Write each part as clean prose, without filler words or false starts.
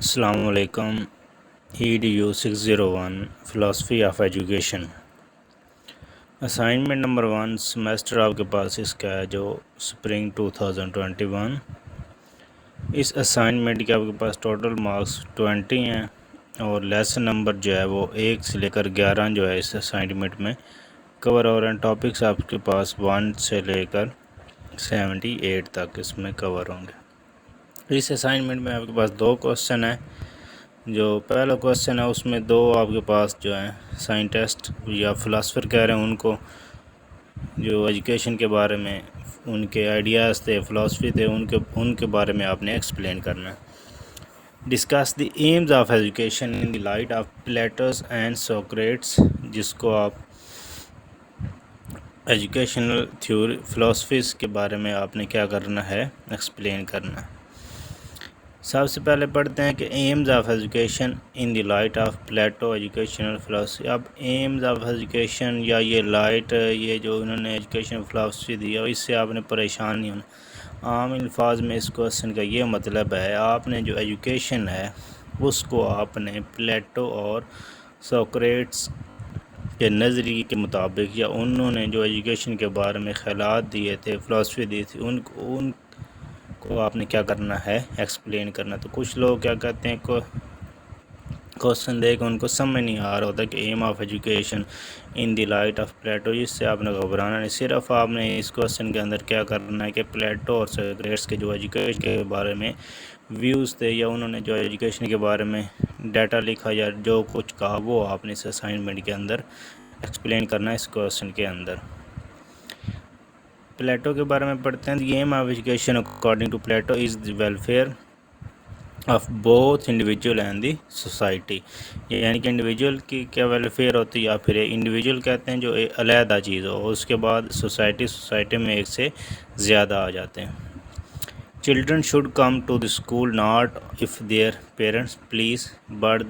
السلام علیکم. EDU 601 philosophy of education assignment number 1 semester آپ کے پاس اس کا ہے جو سپرنگ 2021. اس اسائنمنٹ کے آپ کے پاس ٹوٹل مارکس 20 ہیں اور لیسن نمبر جو ہے وہ 1 سے لے کر 11 جو ہے اس اسائنمنٹ میں کور ہو رہے ہیں. ٹاپکس آپ کے پاس 1 سے لے کر 78 تک اس میں کور ہوں گے. اس اسائنمنٹ میں آپ کے پاس 2 کوسچن ہیں. جو پہلا کوسچن ہے اس میں 2 آپ کے پاس جو ہیں سائنٹسٹ یا فلاسفر کہہ رہے ہیں ان کو جو ایجوکیشن کے بارے میں ان کے آئیڈیاز تھے، فلاسفی تھے، ان کے بارے میں آپ نے ایکسپلین کرنا ہے. Discuss the aims of education in the light of Plato's and Socrates, جس کو آپ ایجوکیشنل تھیوری فلاسفیز کے بارے میں آپ نے کیا کرنا ہے، ایکسپلین کرنا ہے. سب سے پہلے پڑھتے ہیں کہ aims of education in the light of Plato educational philosophy. اب ایمز آف ایجوکیشن یا یہ لائٹ، یہ جو انہوں نے ایجوکیشن فلاسفی دی ہے، اس سے آپ نے پریشان نہیں ہونا. عام الفاظ میں اس کوسچن کا یہ مطلب ہے، آپ نے جو ایجوکیشن ہے اس کو آپ نے پلیٹو اور سوکریٹس کے نظریے کے مطابق، یا انہوں نے جو ایجوکیشن کے بارے میں خیالات دیے تھے، فلاسفی دی تھی، ان کو آپ نے کیا کرنا ہے، ایکسپلین کرنا. تو کچھ لوگ کیا کہتے ہیں، کوسچن دے کے ان کو سمجھ نہیں آ رہا ہوتا کہ aim of education in the light of Plato. اس سے آپ نے گھبرانا نہیں، صرف آپ نے اس کوسچن کے اندر کیا کرنا ہے کہ پلیٹو اور سوکریٹس کے جو ایجوکیشن کے بارے میں ویوز تھے، یا انہوں نے جو ایجوکیشن کے بارے میں ڈیٹا لکھا یا جو کچھ کہا، وہ آپ نے اس اسائنمنٹ کے اندر ایکسپلین کرنا ہے اس کوسچن کے اندر. پلیٹو کے بارے میں پڑھتے ہیں. The aim of education according to Plato is the welfare of both individual and the society. یعنی کہ انڈیویجول کی کیا ویلفیئر ہوتی ہے، یا پھر انڈیویجول کہتے ہیں جو علیحدہ چیز ہو، اس کے بعد سوسائٹی میں ایک سے زیادہ آ جاتے ہیں. Children should come to the school not if their parents please but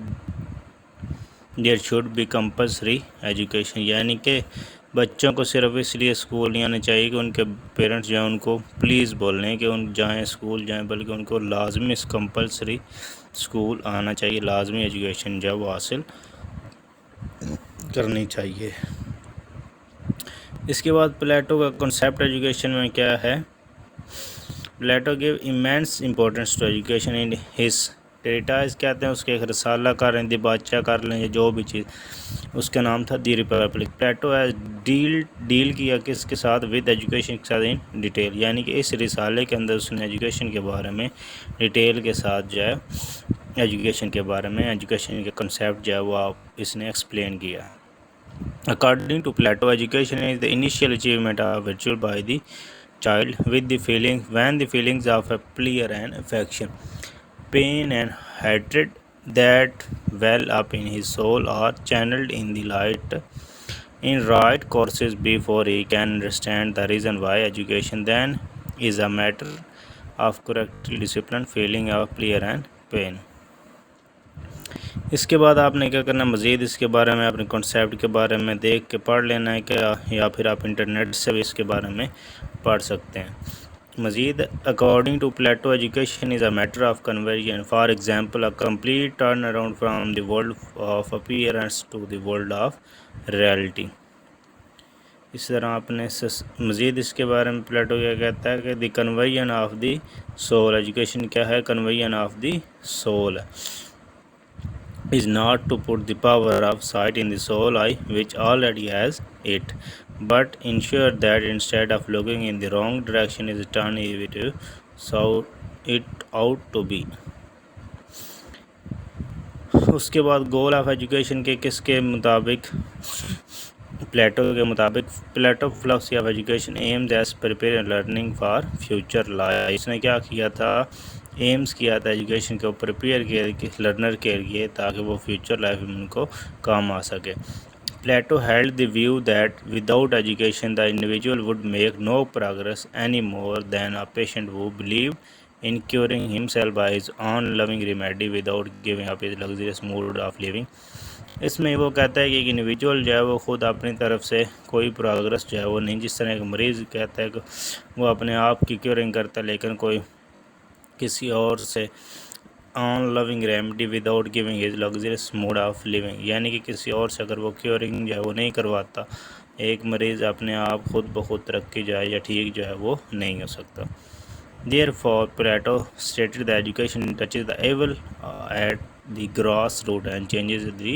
there should be compulsory education. یعنی کہ بچوں کو صرف اس لیے اسکول نہیں آنا چاہیے کہ ان کے پیرنٹس جو ہیں ان کو پلیز بول رہے ہیں کہ ان جائیں اسکول جائیں، بلکہ ان کو لازمی کمپلسری اسکول آنا چاہیے، لازمی ایجوکیشن جو ہے وہ حاصل کرنی چاہیے. اس کے بعد پلیٹو کا کنسیپٹ ایجوکیشن میں کیا ہے. Plato gave immense importance to education in his treatise. کہتے ہیں اس کے ایک رسالہ کر رہے ہیں، دی بادشاہ کر لیں یا جو بھی چیز، اس کا نام تھا دی ریپبلک. پلیٹو ہیز ڈیل کیا کس کے ساتھ، ود ایجوکیشن کے ساتھ ان ڈیٹیل. یعنی کہ اس رسالے کے اندر اس نے ایجوکیشن کے بارے میں ڈیٹیل کے ساتھ جو ہے ایجوکیشن کے بارے میں، ایجوکیشن کے کنسیپٹ جو ہے وہ اس نے ایکسپلین کیا. According to Plato, education is the initial achievement of virtue by the child with the feelings, when the feelings of pleasure and affection, pain and hatred that well up in his soul are channeled in the light in right courses before he can understand the reason why. Education then is a matter of correct discipline, feeling of pleasure and pain. اس کے بعد آپ نے کیا کرنا، مزید اس کے بارے میں اپنے کنسیپٹ کے بارے میں دیکھ کے پڑھ لینا ہے کہ، یا پھر آپ انٹرنیٹ سے بھی اس کے بارے میں پڑھ سکتے ہیں. مزید according to Plato education is a matter of conversion. For example, a complete turn around from the world of appearance to the world of reality. اس طرح آپ نے مزید اس کے بارے میں پلیٹو کیا کہتا ہے کہ the conversion of the soul. Education کیا ہے، conversion of the soul is not to put the power of sight in the soul eye which already has it, but ensure that instead of looking in the wrong direction is turned it so it ought to be. اس کے بعد goal of education کے کس کے مطابق، Plato کے مطابق، Plato philosophy of education aims is prepare learning for future life. اس نے کیا کیا تھا، ایمز کیا تھا ایجوکیشن کو پریپیئر کیا لرنر کے لیے، تاکہ وہ فیوچر لائف میں ان کو کام آ سکے. Plato held the view that without education the individual would make no progress any more than a patient who believed in curing himself by his own loving remedy without giving up his luxurious mood of living. اس میں وہ کہتا ہے کہ ایک individual جو ہے وہ خود اپنی طرف سے کوئی پروگرس جو ہے وہ نہیں، جس طرح ایک مریض کہتا ہے کہ وہ اپنے آپ کی کیورنگ کرتا ہے، لیکن کوئی کسی اور سے on long remedy without giving his luxurious mode of living, یعنی کہ کسی اور سے اگر وہ کیورنگ جو ہے وہ نہیں کرواتا، ایک مریض اپنے آپ خود بخود ترقی جائے یا ٹھیک جو ہے وہ نہیں ہو سکتا۔ Therefore, Plato stated that education touches the evil at the grass root and changes the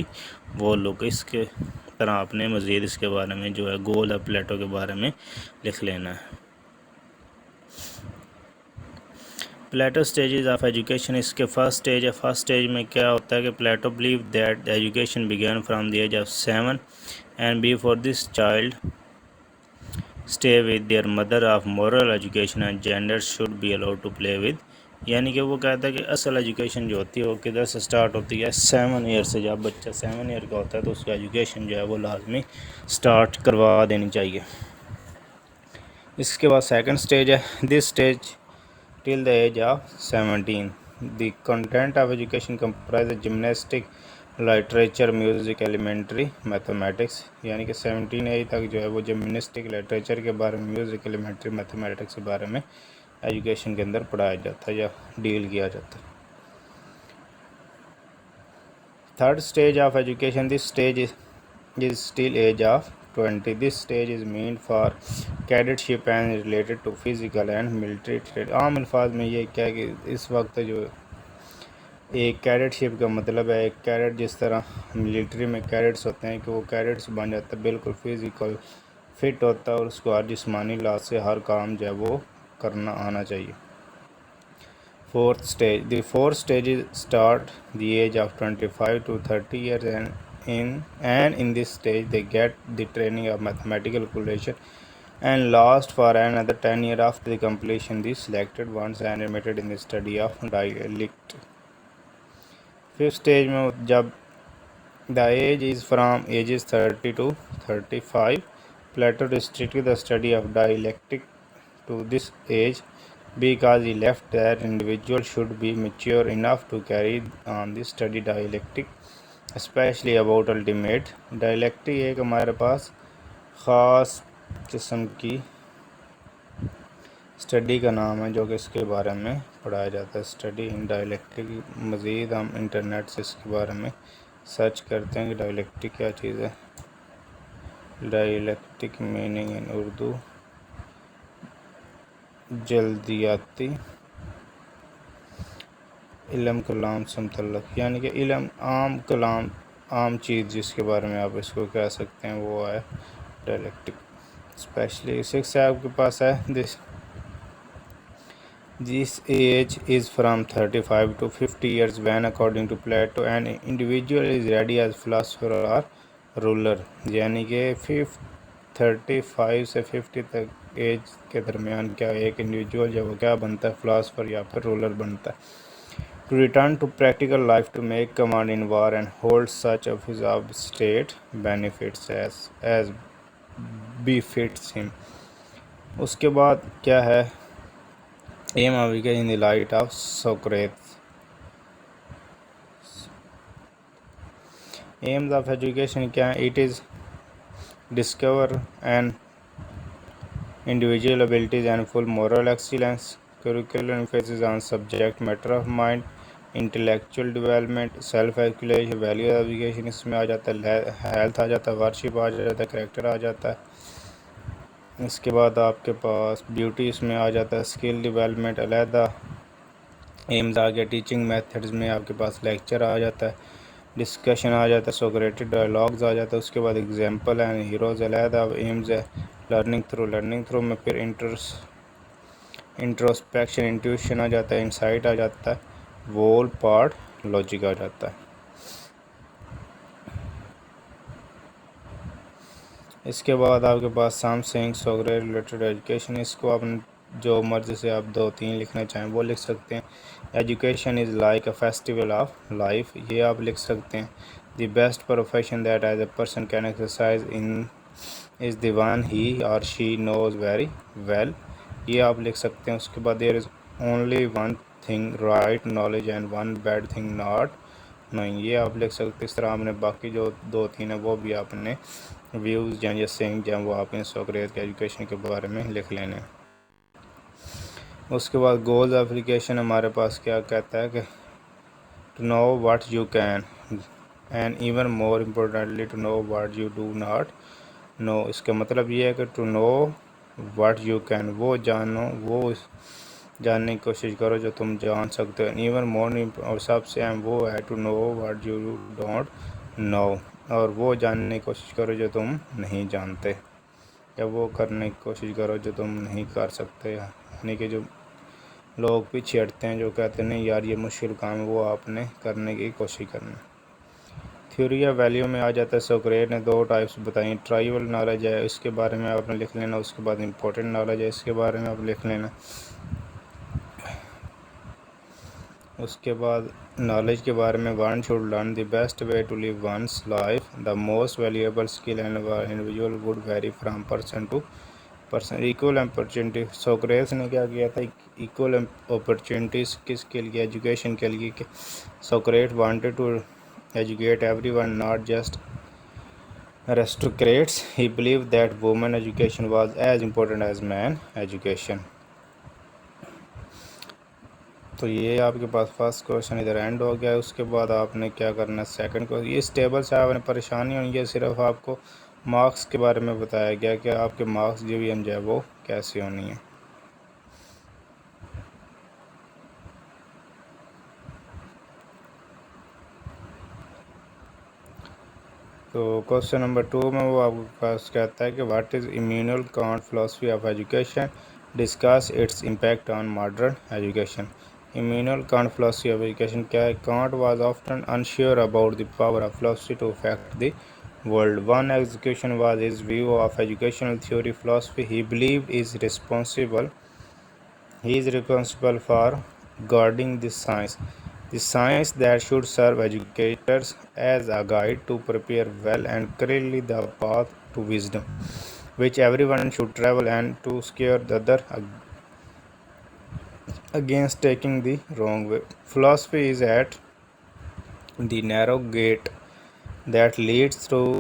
whole look۔ اس کے طرح آپ نے مزید اس کے بارے میں جو ہے گول ہے پلیٹو کے بارے میں لکھ لینا ہے۔ پلیٹو اسٹیجز آف ایجوکیشن، اس کے فرسٹ اسٹیج میں کیا ہوتا ہے کہ Plato believe that education begin from the age of 7 and before this child stay with their mother of moral education and gender should be allowed to play with، یعنی کہ وہ کہتا ہے کہ اصل ایجوکیشن جو ہوتی ہے وہ کدھر سے سٹارٹ ہوتی ہے، 7 ایئر سے۔ جب بچہ 7 ایئر کا ہوتا ہے تو اس کا ایجوکیشن جو ہے وہ لازمی سٹارٹ کروا دینی چاہیے۔ اس کے بعد سیکنڈ اسٹیج ہے، this stage till the age of 17۔ The content of education comprise gymnastic, literature, music, elementary mathematics, یعنی کہ 17 ایج تک جو ہے وہ جمناسٹک، لٹریچر کے بارے میں، میوزک، ایلیمنٹری میتھمیٹکس کے بارے میں ایجوکیشن کے اندر پڑھایا جاتا ہے یا ڈیل کیا جاتا ہے۔ Third stage of education, this stage is still age of 20۔ This stage is mean for cadetship and related to physical and military training. عام الفاظ میں یہ کیا کہ اس وقت جو ایک کیڈٹ شپ کا مطلب ہے ایک کیڈٹ جس طرح ملٹری میں کیڈٹس ہوتے ہیں کہ وہ کیڈٹس بن جاتا ہے، بالکل فزیکل فٹ ہوتا ہے اور اس کو ہر جسمانی لحاظ سے ہر کام جو ہے وہ کرنا آنا چاہیے۔ Fourth stage, the fourth stage start the age of 25 to 30 years and in this stage they get the training of mathematical calculation and last for another 10 years after the completion the selected ones and admitted in the study of dialect۔ Fifth stage میں جب the age is from ages 30 to 35، Plato restricted the study of dialectic to this age because he left that individual should be mature enough to carry on the study dialectic especially about ultimate dialectic۔ ایک ہمارے پاس خاص قسم کی study کا نام ہے جو کہ اس کے بارے میں پڑھایا جاتا ہے، اسٹڈی ان ڈائلیکٹک۔ مزید ہم انٹرنیٹ سے اس کے بارے میں سرچ کرتے ہیں کہ ڈائلیکٹک کیا چیز ہے۔ ڈائلیکٹک میننگ ان اردو، جلدیاتی علم کلام سے متعلق، یعنی کہ علم عام کلام، عام چیز جس کے بارے میں آپ اس کو کہہ سکتے ہیں وہ ہے ڈائلیکٹک۔ اسپیشلی سکس آپ کے پاس ہے This age is from 35 to 50 years when according to Plato an individual is ready as philosopher or ruler، یعنی کہ 35 سے 50 تک ایج کے درمیان کیا ایک انڈیویجول جو وہ کیا بنتا ہے، فلاسفر یا پھر رولر بنتا ہے۔ To return to practical life to make command in war and hold such office of state benefits as befits him۔ اس کے بعد کیا ہے، aim of education in the light of Socrates۔ aims of education کیا ہے، it is discover an individual abilities and full moral excellence۔ curriculum emphasis on subject matter of mind، intellectual development، self actualization، value of education اس میں آ جاتا ہے، health آ جاتا ہے، worship آ جاتا ہے، character آ جاتا ہے۔ اس کے بعد آپ کے پاس بیوٹی اس میں آ جاتا ہے، اسکل ڈیولپمنٹ علیحدہ ایمز آ گیا، ٹیچنگ میتھڈز میں آپ کے پاس لیکچر آ جاتا ہے، ڈسکشن آ جاتا ہے، سوکریٹک ڈائلاگز آ جاتا ہے۔ اس کے بعد ایگزامپل اینڈ ہیروز علیحدہ ایمز ہے، لرننگ تھرو میں پھر انٹروسپیکشن، انٹیوشن آ جاتا ہے، انسائٹ آ جاتا ہے، وول پارٹ لاجک آ جاتا ہے۔ اس کے بعد آپ کے پاس something Socrates related education, اس کو آپ جو مرضی سے آپ 2-3 لکھنا چاہیں وہ لکھ سکتے ہیں۔ Education is like a festival of life, یہ آپ لکھ سکتے ہیں۔ The best profession that is a person can exercise in is the one he or she nose very well, یہ آپ لکھ سکتے ہیں۔ اس کے بعد there is only one thing right knowledge and one bad thing not knowing, یہ آپ لکھ سکتے ہیں۔ اس طرح آپ نے باقی جو 2-3 ہیں وہ بھی آپ نے ویوز یا سینگ جو ہیں وہ آپ نے سوکریٹ کے ایجوکیشن کے بارے میں لکھ لینے ہیں۔ اس کے بعد گولز آف ایجوکیشن ہمارے پاس کیا کہتا ہے کہ to know what you can, and even more importantly to know what you do not know. اس کا مطلب یہ ہے کہ to know what you can، وہ جانو، وہ جاننے کی کوشش کرو جو تم جان سکتے ہو، ایون مور، اور سب سے اہم وہ ہے to know what you don't know، اور وہ جاننے کی کوشش کرو جو تم نہیں جانتے، یا وہ کرنے کی کوشش کرو جو تم نہیں کر سکتے. یعنی کہ جو لوگ پیچھے ہٹتے ہیں، جو کہتے ہیں نہیں یار یہ مشکل کام ہے، وہ آپ نے کرنے کی کوشش کرنا. تھیوری آف ویلیو میں آ جاتا ہے. سوکریٹ نے 2 ٹائپس بتائیں. ٹرائیول نالج ہے، اس کے بارے میں آپ نے لکھ لینا. اس کے بعد امپورٹنٹ نالج ہے، اس کے بارے میں آپ لکھ لینا. اس کے بعد نالج کے بارے میں one should learn the best way to live one's life. The most valuable skill and individual would vary from person to person. Equal opportunity. Socrates نے کیا کیا تھا؟ ایکول اپرچونٹیز کس کے لیے؟ ایجوکیشن کے لیے. کہ Socrates wanted to educate everyone, not just aristocrats. He believed that women education was as important as man education. تو یہ آپ کے پاس فرسٹ کوشچن ادھر اینڈ ہو گیا. اس کے بعد آپ نے کیا کرنا ہے سیکنڈ کو. اس ٹیبل سے آپ نے پریشانی ہونی ہے، صرف آپ کو مارکس کے بارے میں بتایا گیا کہ آپ کے مارکس جو بھی جو ہے وہ کیسی ہونی ہے. تو کوشچن نمبر 2 میں وہ آپ کے پاس کہتا ہے کہ what is Immanuel Kant philosophy of education, discuss its impact on modern education. Immanuel Kant philosophy of education کیا ہے؟ Kant was often unsure about the power of philosophy to affect the world. One execution was his view of educational theory. Philosophy, he believed, is responsible for guarding the science that should serve educators as a guide to prepare well and clearly the path to wisdom, which everyone should travel, and to scare the other against taking the wrong way. Philosophy is at the narrow gate that leads through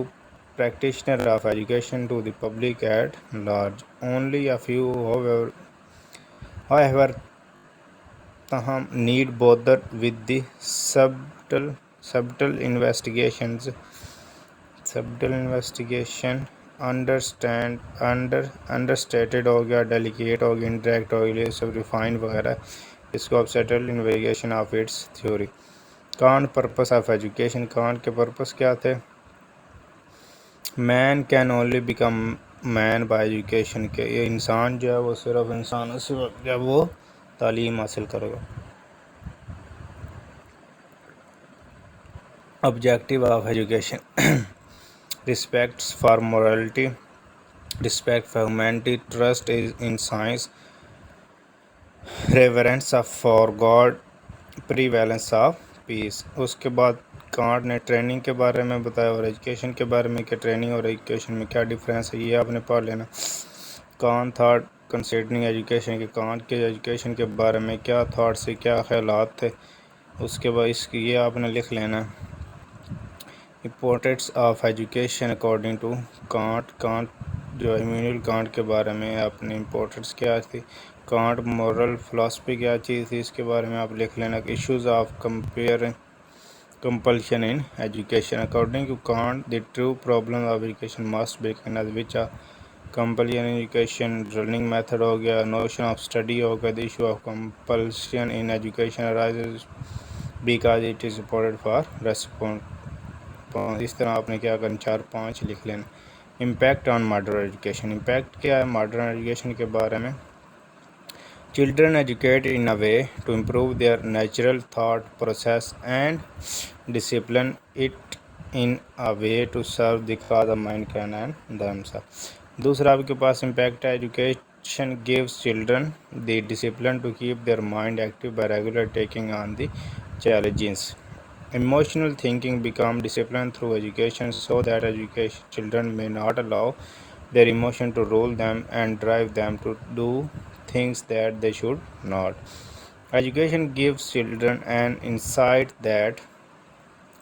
practitioner of education to the public at large. Only a few, however, need bother with the subtle investigation, understated ہو گیا، delicate ہو گیا، indirect ہو گیا، سب refined وغیرہ. اس کو subtle investigation of its theory. Kant purpose of education. Kant کے purpose کیا تھے؟ Man can only become man by education. کے یہ انسان جو ہے وہ صرف انسان اسی وقت جب وہ تعلیم حاصل کرے گا. Objective of education. Respect for morality, respect for humanity, trust in science, reverence for God, prevalence of peace. اس کے بعد کانٹ نے ٹریننگ کے بارے میں بتایا اور ایجوکیشن کے بارے میں کہ ٹریننگ اور ایجوکیشن میں کیا ڈفرینس ہے، یہ آپ نے پڑھ لینا. کانٹ تھاٹ کنسیڈرنگ ایجوکیشن، کہ کانٹ کے ایجوکیشن کے بارے میں کیا تھاٹ سے کیا خیالات تھے. اس کے بعد اس کی یہ آپ نے لکھ لینا. Importance of education according to Kant. Kant جو ایمینول کانٹ کے بارے میں اپنی امپورٹنس کیا تھی. کانٹ مورل فلاسفی کیا چیز تھی، اس کے بارے میں آپ لکھ لینا. Issues of compulsion in education. According to Kant, the true problem of education must be recognized, which are compulsion in education, learning method ہو گیا، notion of study ہو گیا. The issue of compulsion in education arises because it is important for response. اس طرح آپ نے کیا کرنا، 4-5 لکھ لینا. Impact on modern education. Impact کیا ہے ماڈرن ایجوکیشن کے بارے میں؟ Children educated in a way to improve their natural thought process and discipline it in a way to serve the cause of mankind and themselves. دوسرا آپ کے پاس impact ہے. Education gives children the discipline to keep their mind active by regularly taking on the challenges. Emotional thinking becomes disciplined through education so that children may not allow their emotion to rule them and drive them to do things that they should not. Education gives children an insight that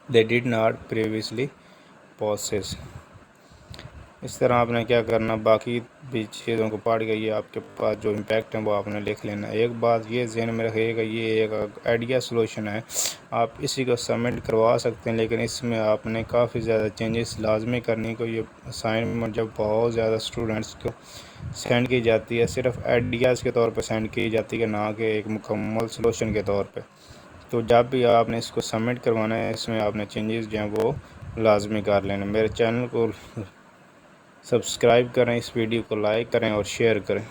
they did not previously possess. اس طرح آپ نے کیا کرنا، باقی بھی چیزوں کو پڑھ کے یہ آپ کے پاس جو امپیکٹ ہیں وہ آپ نے لکھ لینا۔ ایک بات یہ ذہن میں رکھیے گا، یہ ایک آئیڈیا سولوشن ہے، آپ اسی کو سبمٹ کروا سکتے ہیں، لیکن اس میں آپ نے کافی زیادہ چینجز لازمی کرنی کو۔ یہ اسائنمنٹ جب بہت زیادہ اسٹوڈنٹس کو سینڈ کی جاتی ہے، صرف آئیڈیاز کے طور پہ سینڈ کی جاتی ہے، نہ کہ ایک مکمل سولوشن کے طور پہ۔ تو جب بھی آپ نے اس کو سبمٹ کروانا ہے، اس میں آپ نے چینجز جو ہیں وہ لازمی کر لینا۔ میرے چینل کو سبسکرائب کریں، اس ویڈیو کو لائک کریں اور شیئر کریں۔